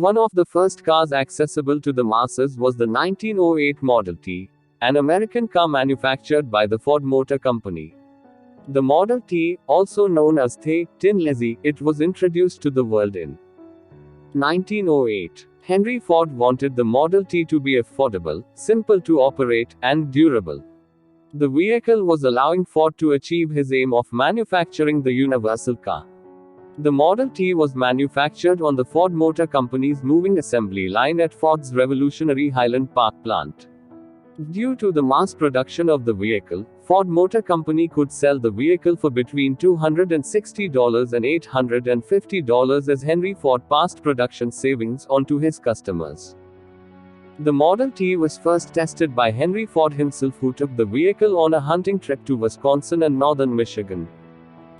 One of the first cars accessible to the masses was the 1908 Model T, an American car manufactured by the Ford Motor Company. The Model T, also known as the Tin Lizzie, it was introduced to the world in 1908. Henry Ford wanted the Model T to be affordable, simple to operate, and durable. The vehicle was allowing Ford to achieve his aim of manufacturing the universal car. The Model T was manufactured on the Ford Motor Company's moving assembly line at Ford's revolutionary Highland Park plant. Due to the mass production of the vehicle, Ford Motor Company could sell the vehicle for between $260 and $850 as Henry Ford passed production savings on to his customers. The Model T was first tested by Henry Ford himself, who took the vehicle on a hunting trip to Wisconsin and northern Michigan.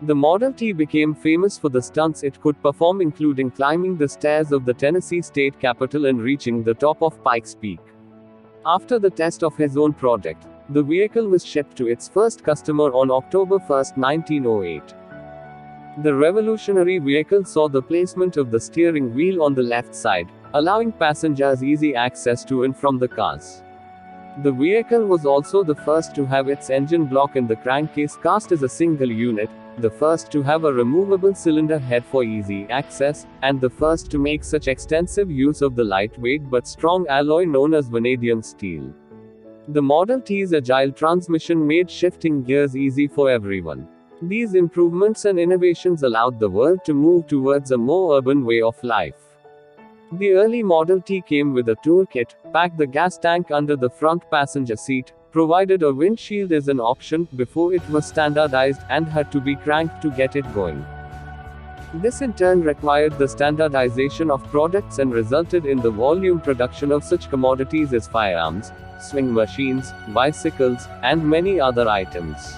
The Model T became famous for the stunts it could perform, including climbing the stairs of the Tennessee State Capitol and reaching the top of Pikes Peak. After the test of his own product, the vehicle was shipped to its first customer on October 1, 1908. The revolutionary vehicle saw the placement of the steering wheel on the left side, allowing passengers easy access to and from the cars. The vehicle was also the first to have its engine block in the crankcase cast as a single unit, the first to have a removable cylinder head for easy access, and the first to make such extensive use of the lightweight but strong alloy known as vanadium steel. The Model T's agile transmission made shifting gears easy for everyone. These improvements and innovations allowed the world to move towards a more urban way of life. The early Model T came with a toolkit, packed the gas tank under the front passenger seat, provided a windshield as an option before it was standardized, and had to be cranked to get it going. This in turn required the standardization of products and resulted in the volume production of such commodities as firearms, swing machines, bicycles, and many other items.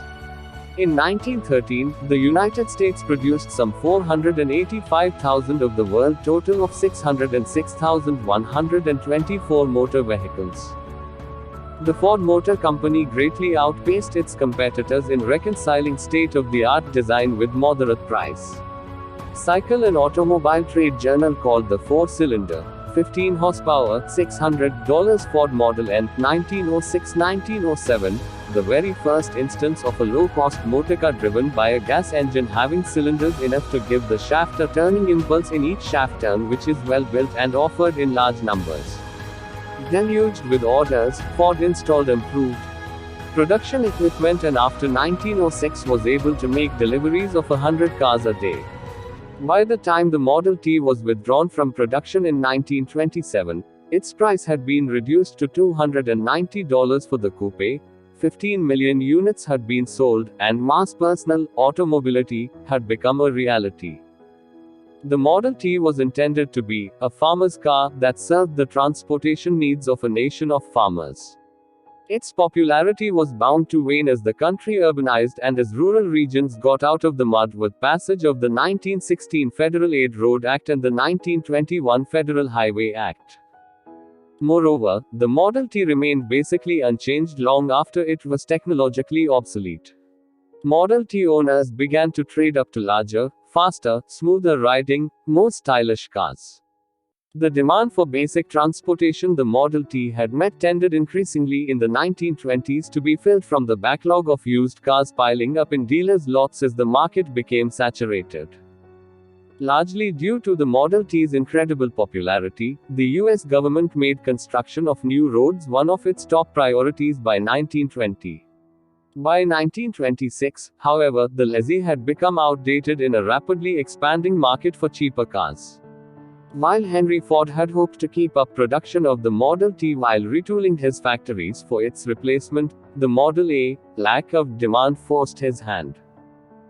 In 1913, the United States produced some 485,000 of the world total of 606,124 motor vehicles. The Ford Motor Company greatly outpaced its competitors in reconciling state-of-the-art design with moderate price. Cycle and Automobile Trade Journal called the 4-cylinder, 15 horsepower, $600 Ford Model N, 1906-1907, the very first instance of a low-cost motorcar driven by a gas engine having cylinders enough to give the shaft a turning impulse in each shaft turn, which is well built and offered in large numbers. Deluged with orders, Ford installed improved production equipment and after 1906 was able to make deliveries of 100 cars a day. By the time the Model T was withdrawn from production in 1927, its price had been reduced to $290 for the coupe, 15 million units had been sold, and mass personal automobility had become a reality. The Model T was intended to be a farmer's car that served the transportation needs of a nation of farmers. Its popularity was bound to wane as the country urbanized and as rural regions got out of the mud with passage of the 1916 Federal Aid Road Act and the 1921 Federal Highway Act. Moreover, the Model T remained basically unchanged long after it was technologically obsolete. Model T owners began to trade up to larger, faster, smoother riding, more stylish cars. The demand for basic transportation the Model T had met tended increasingly in the 1920s to be filled from the backlog of used cars piling up in dealers' lots as the market became saturated. Largely due to the Model T's incredible popularity, the US government made construction of new roads one of its top priorities by 1920. By 1926, however, the Lizzie had become outdated in a rapidly expanding market for cheaper cars. While Henry Ford had hoped to keep up production of the Model T while retooling his factories for its replacement, the Model A, lack of demand forced his hand.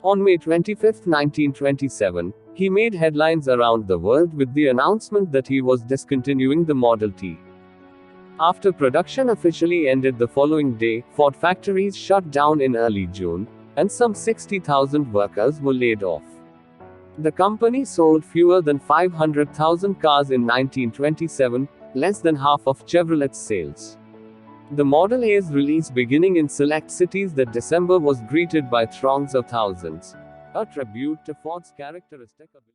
On May 25, 1927, he made headlines around the world with the announcement that he was discontinuing the Model T. After production officially ended the following day, Ford factories shut down in early June, and some 60,000 workers were laid off. The company sold fewer than 500,000 cars in 1927, less than half of Chevrolet's sales. The Model A's release beginning in select cities that December was greeted by throngs of thousands, a tribute to Ford's characteristic ability.